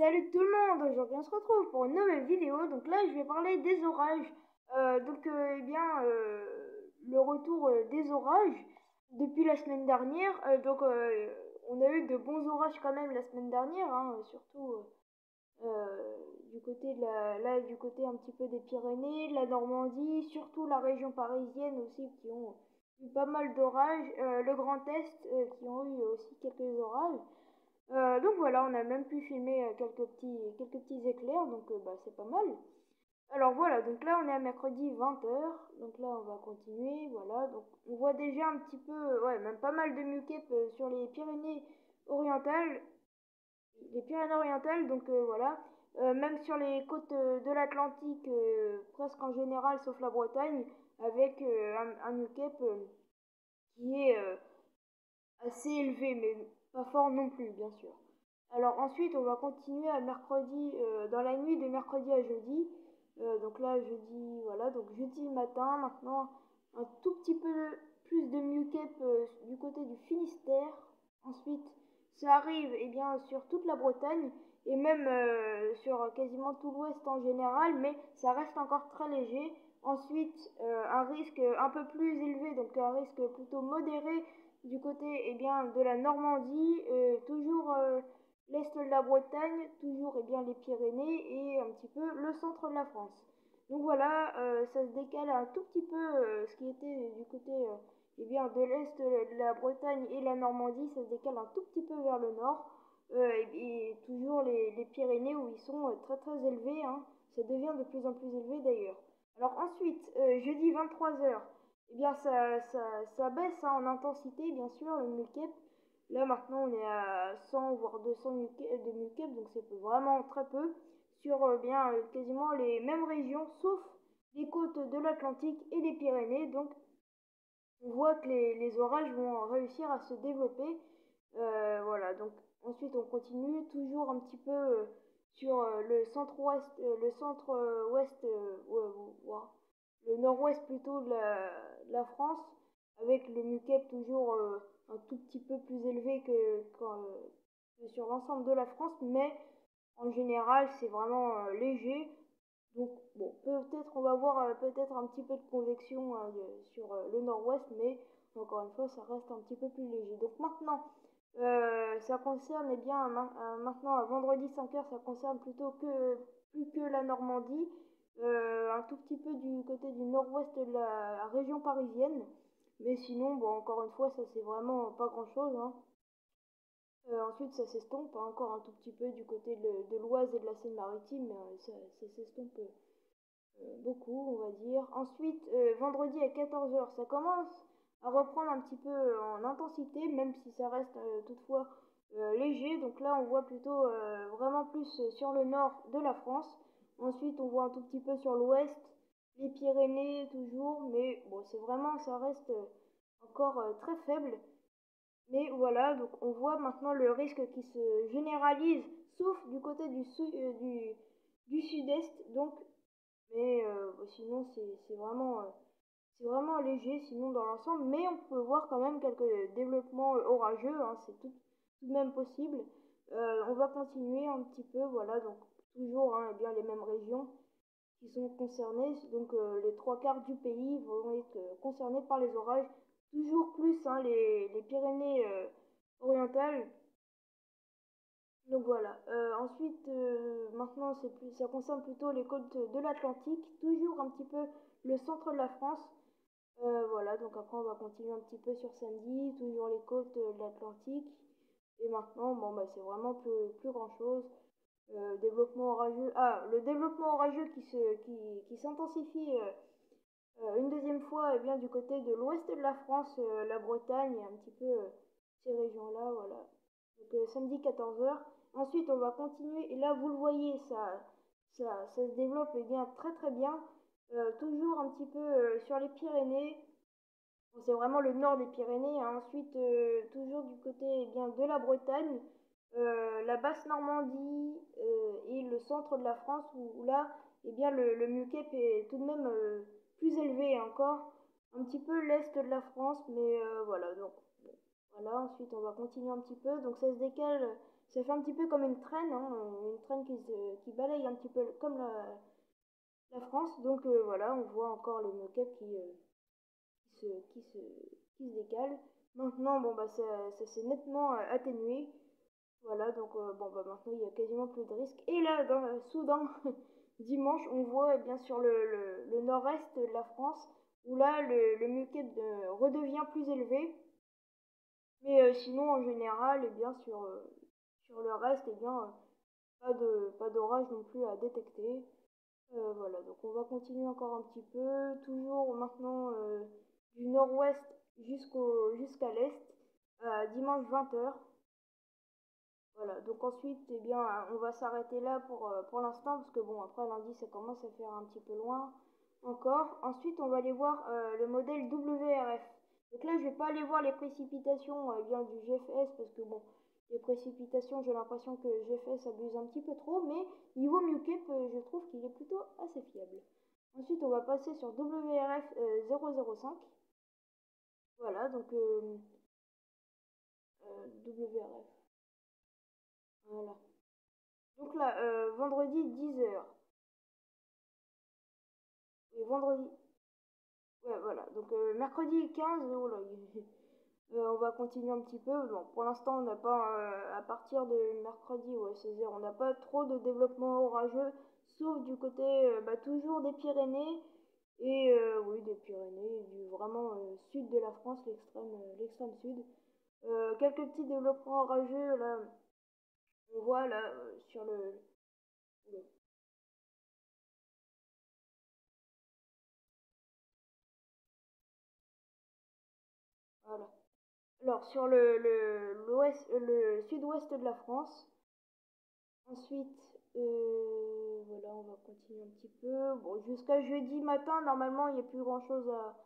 Salut tout le monde, aujourd'hui on se retrouve pour une nouvelle vidéo. Donc là je vais parler des orages. Le retour des orages depuis la semaine dernière. On a eu de bons orages quand même la semaine dernière, hein, surtout du côté du côté un petit peu des Pyrénées, de la Normandie, surtout la région parisienne aussi qui ont eu pas mal d'orages, le Grand Est qui ont eu aussi quelques orages. Donc voilà, on a même pu filmer quelques petits éclairs, donc c'est pas mal. Alors voilà, donc là on est à mercredi 20h, donc là on va continuer, voilà. Donc on voit déjà un petit peu, ouais, même pas mal de muquep sur orientales, les Pyrénées-Orientales, donc voilà. Même sur les côtes de l'Atlantique, presque en général, sauf la Bretagne, avec un muquep qui est assez élevé, mais pas fort non plus, bien sûr. Alors ensuite, on va continuer à mercredi, dans la nuit de mercredi à jeudi. Donc là, jeudi, voilà, donc jeudi matin, maintenant, un tout petit peu plus de muquep du côté du Finistère. Ensuite, ça arrive bien sur toute la Bretagne et même sur quasiment tout l'ouest en général, mais ça reste encore très léger. Ensuite, un risque un peu plus élevé, donc un risque plutôt modéré du côté de la Normandie, toujours l'est de la Bretagne, toujours les Pyrénées et un petit peu le centre de la France. Donc voilà, ça se décale un tout petit peu ce qui était du côté de l'est de la Bretagne et la Normandie, ça se décale un tout petit peu vers le nord. Et toujours les Pyrénées où ils sont très très élevés, hein. Ça devient de plus en plus élevé d'ailleurs. Alors ensuite, jeudi 23h, ça baisse hein, en intensité, bien sûr, le muquep. Là, maintenant, on est à 100 voire 200 de muquep, donc c'est vraiment très peu. Sur quasiment les mêmes régions, sauf les côtes de l'Atlantique et les Pyrénées. Donc, on voit que les orages vont réussir à se développer. Voilà, donc ensuite, on continue toujours un petit peu sur le centre-ouest, le nord-ouest plutôt de la France, avec le muquep toujours un tout petit peu plus élevé que sur l'ensemble de la France, mais en général c'est vraiment léger. Donc bon, peut-être on va voir peut-être un petit peu de convection hein, sur le nord-ouest, mais encore une fois ça reste un petit peu plus léger. Donc maintenant, ça concerne maintenant à vendredi 5h, ça concerne plus que la Normandie, un tout petit peu du côté du nord-ouest de la région parisienne. Mais sinon, bon, encore une fois, ça c'est vraiment pas grand-chose, hein. Ensuite, ça s'estompe hein, encore un tout petit peu du côté de l'Oise et de la Seine-Maritime, mais ça s'estompe beaucoup, on va dire. Ensuite, vendredi à 14h, ça commence à reprendre un petit peu en intensité, même si ça reste toutefois léger. Donc là, on voit plutôt vraiment plus sur le nord de la France. Ensuite, on voit un tout petit peu sur l'ouest, les Pyrénées toujours, mais bon, ça reste encore très faible. Mais voilà, donc on voit maintenant le risque qui se généralise, sauf du côté du sud-est. Donc mais sinon, c'est vraiment léger, sinon dans l'ensemble. Mais on peut voir quand même quelques développements orageux, hein, c'est tout de même possible. On va continuer un petit peu, voilà, donc toujours les mêmes régions qui sont concernées. Donc les trois quarts du pays vont être concernés par les orages. Toujours plus hein, les Pyrénées orientales. Donc voilà. Ensuite, maintenant, ça concerne plutôt les côtes de l'Atlantique, toujours un petit peu le centre de la France. Voilà, donc après, on va continuer un petit peu sur samedi, toujours les côtes de l'Atlantique. Et maintenant, bon, c'est vraiment plus grand-chose. Développement orageux. Ah, le développement orageux qui s'intensifie une deuxième fois du côté de l'ouest de la France, la Bretagne, un petit peu ces régions-là, voilà. Donc samedi 14h. Ensuite, on va continuer. Et là, vous le voyez, ça se développe très très bien. Toujours un petit peu sur les Pyrénées. Bon, c'est vraiment le nord des Pyrénées, hein. Ensuite, toujours du côté de la Bretagne, la basse Normandie et le centre de la France où là, le muquep est tout de même plus élevé encore. Un petit peu l'est de la France, mais voilà. Donc voilà, ensuite on va continuer un petit peu. Donc ça se décale ça fait un petit peu comme une traîne, hein, une traîne qui balaye un petit peu comme la France. Donc voilà, on voit encore le mock-up qui se, qui se, qui se décale. Maintenant, bon, bah, ça s'est nettement atténué. Voilà, donc bon, bah, maintenant il y a quasiment plus de risque. Et là, soudain, dimanche, on voit bien sur le nord-est de la France, où là, le muquet redevient plus élevé. Mais sinon, en général, et bien sur le reste, et bien pas d'orage non plus à détecter. Voilà, donc on va continuer encore un petit peu, toujours maintenant du nord-ouest jusqu'à l'est, dimanche 20h. Voilà, donc ensuite, eh bien, on va s'arrêter là pour l'instant, parce que bon, après lundi, ça commence à faire un petit peu loin encore. Ensuite, on va aller voir le modèle WRF. Donc là, je vais pas aller voir les précipitations bien du GFS, parce que bon, les précipitations, j'ai l'impression que GFS abuse un petit peu trop, mais niveau MUCAP, je trouve qu'il est plutôt assez fiable. Ensuite, on va passer sur WRF 005. Voilà, donc WRF. Voilà. Donc là, vendredi 10h. Et vendredi. Ouais, voilà. Donc mercredi 15, oh là, on va continuer un petit peu. Bon, pour l'instant, on n'a pas, à partir de mercredi, ouais, 16h, on n'a pas trop de développement orageux, sauf du côté, bah, toujours des Pyrénées. Et oui, des Pyrénées, du vraiment sud de la France, l'extrême sud. Quelques petits développements orageux, là, on voit là, sur le- voilà. Alors, sur le sud-ouest de la France. Ensuite, voilà, on va continuer un petit peu. Bon, jusqu'à jeudi matin, normalement, il n'y a plus grand-chose à...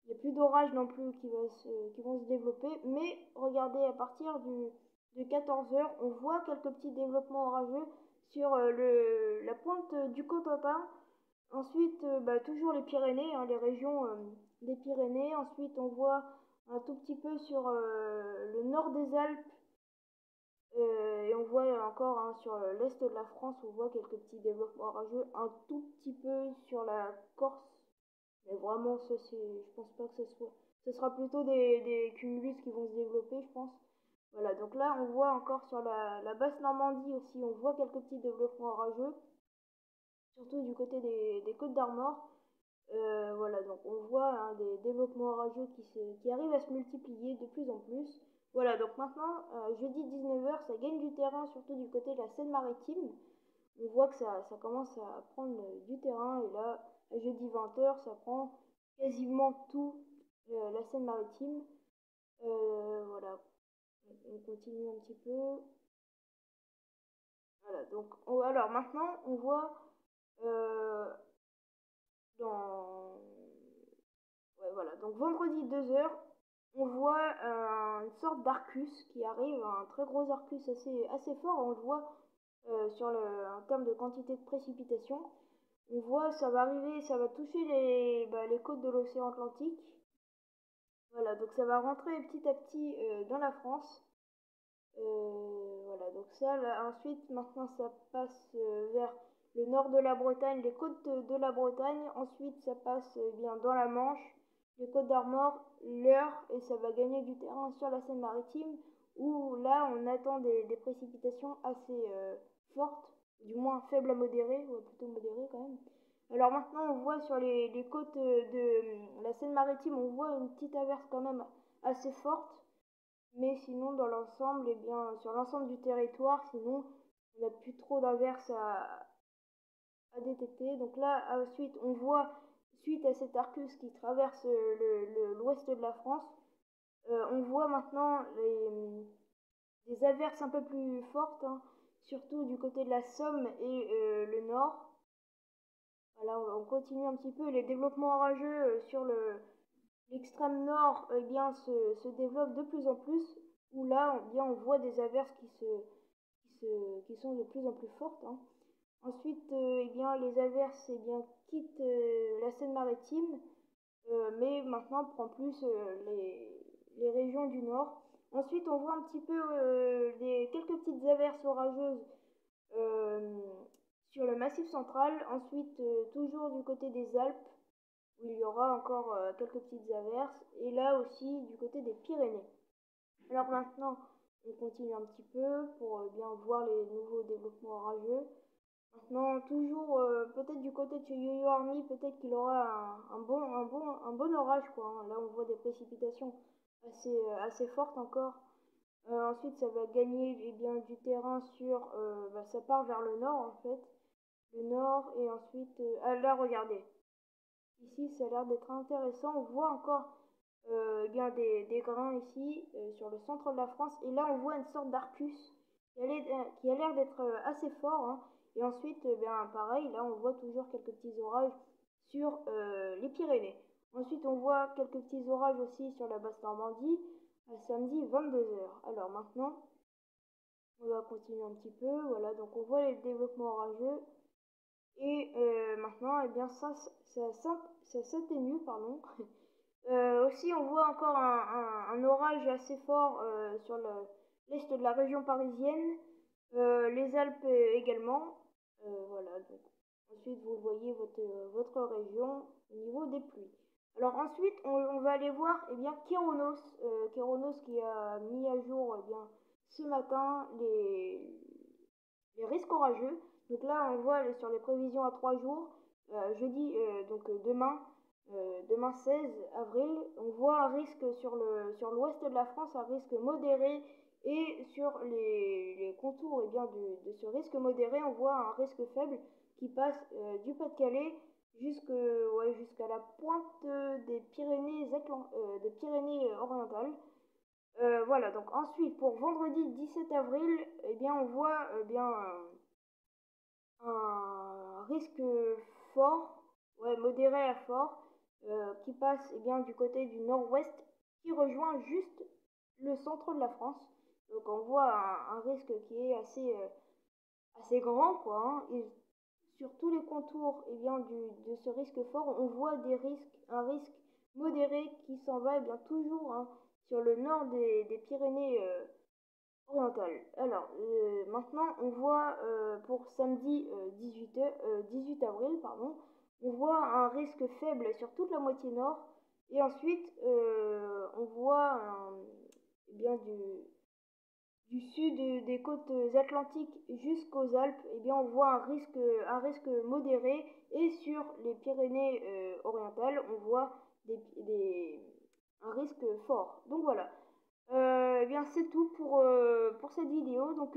Il n'y a plus d'orage non plus qui vont se développer. Mais regardez, à partir de 14h, on voit quelques petits développements orageux sur la pointe du Cotentin. Ensuite, bah, toujours les Pyrénées, hein, les régions des Pyrénées. Ensuite, on voit un tout petit peu sur le nord des Alpes. Et on voit encore hein, sur l'est de la France, on voit quelques petits développements orageux, un tout petit peu sur la Corse. Mais vraiment, ça, je pense pas que ce soit. Ce sera plutôt des cumulus qui vont se développer, je pense. Voilà, donc là, on voit encore sur la basse Normandie aussi, on voit quelques petits développements orageux, surtout du côté des Côtes d'Armor. Voilà, donc on voit hein, des développements orageux qui arrivent à se multiplier de plus en plus. Voilà, donc maintenant, jeudi 19h, ça gagne du terrain, surtout du côté de la Seine-Maritime. On voit que ça commence à prendre du terrain, et là, à jeudi 20h, ça prend quasiment tout la Seine-Maritime. Voilà, on continue un petit peu. Voilà, donc, alors maintenant, on voit euh, dans ouais, voilà. Donc vendredi 2h, on voit une sorte d'Arcus qui arrive, un très gros Arcus assez fort. On le voit en termes de quantité de précipitation. On voit ça va arriver, ça va toucher les côtes de l'océan Atlantique. Voilà, donc ça va rentrer petit à petit dans la France. Voilà, donc ça, là, ensuite, maintenant, ça passe vers le nord de la Bretagne, les côtes de la Bretagne. Ensuite, ça passe bien dans la Manche, les côtes d'Armor, l'Eure, et ça va gagner du terrain sur la Seine-Maritime, où là, on attend des précipitations assez fortes, du moins faibles à modérées, ou plutôt modérées quand même. Alors maintenant, on voit sur les côtes de la Seine-Maritime, on voit une petite averse quand même assez forte. Mais sinon, dans l'ensemble, eh bien, sur l'ensemble du territoire, sinon, on n'a plus trop d'averses à détecter. Donc là, ensuite, on voit, suite à cet Arcus qui traverse l'ouest de la France, on voit maintenant des averses un peu plus fortes, hein, surtout du côté de la Somme et le nord. Voilà, on continue un petit peu. Les développements orageux sur l'extrême nord eh bien, se développent de plus en plus, où là, eh bien, on voit des averses qui sont de plus en plus fortes. Hein. Ensuite, eh bien, les averses eh bien, quittent la Seine-Maritime, mais maintenant prend plus les régions du nord. Ensuite, on voit un petit peu quelques petites averses orageuses sur le Massif central. Ensuite, toujours du côté des Alpes, où il y aura encore quelques petites averses. Et là aussi, du côté des Pyrénées. Alors maintenant, on continue un petit peu pour bien voir les nouveaux développements orageux. Maintenant, toujours peut-être du côté de chez Yo-Yo Army, peut-être qu'il aura un bon orage, quoi, hein. Là, on voit des précipitations assez fortes encore. Ensuite, ça va gagner bien du terrain ça part vers le nord en fait, le nord et ensuite, là, regardez. Ici, ça a l'air d'être intéressant. On voit encore bien des grains ici sur le centre de la France. Et là, on voit une sorte d'arcus qui a l'air d'être assez fort, hein. Et ensuite, bien pareil, là, on voit toujours quelques petits orages sur les Pyrénées. Ensuite, on voit quelques petits orages aussi sur la Basse-Normandie, samedi 22h. Alors maintenant, on va continuer un petit peu. Voilà, donc on voit les développements orageux. Et maintenant, eh bien, ça s'atténue, pardon. Aussi, on voit encore un orage assez fort sur l'est de la région parisienne, les Alpes également. Voilà, donc ensuite vous voyez votre région au niveau des pluies. Alors ensuite, on va aller voir Kéronos, Kéronos qui a mis à jour ce matin les risques orageux. Donc là, on voit sur les prévisions à 3 jours, jeudi, demain 16 avril, on voit un risque sur l'ouest de la France, un risque modéré, et sur les contours de ce risque modéré, on voit un risque faible qui passe du Pas-de-Calais jusqu'à la pointe des Pyrénées orientales. Voilà, donc ensuite pour vendredi 17 avril, on voit un risque fort, modéré à fort, qui passe du côté du nord-ouest, qui rejoint juste le centre de la France. Donc on voit un risque qui est assez grand, quoi, hein. Et sur tous les contours de ce risque fort, on voit un risque modéré qui s'en va toujours, hein, sur le nord des Pyrénées orientales. Alors maintenant, on voit pour samedi 18 avril, pardon, on voit un risque faible sur toute la moitié nord. Et ensuite, on voit eh bien, du sud des côtes atlantiques jusqu'aux Alpes, on voit un risque modéré. Et sur les Pyrénées orientales, on voit un risque fort. Donc voilà. C'est tout pour cette vidéo. Donc,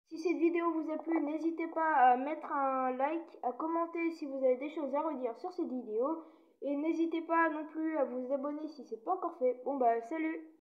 si cette vidéo vous a plu, n'hésitez pas à mettre un like, à commenter si vous avez des choses à redire sur cette vidéo. Et n'hésitez pas non plus à vous abonner si ce n'est pas encore fait. Bon bah, salut!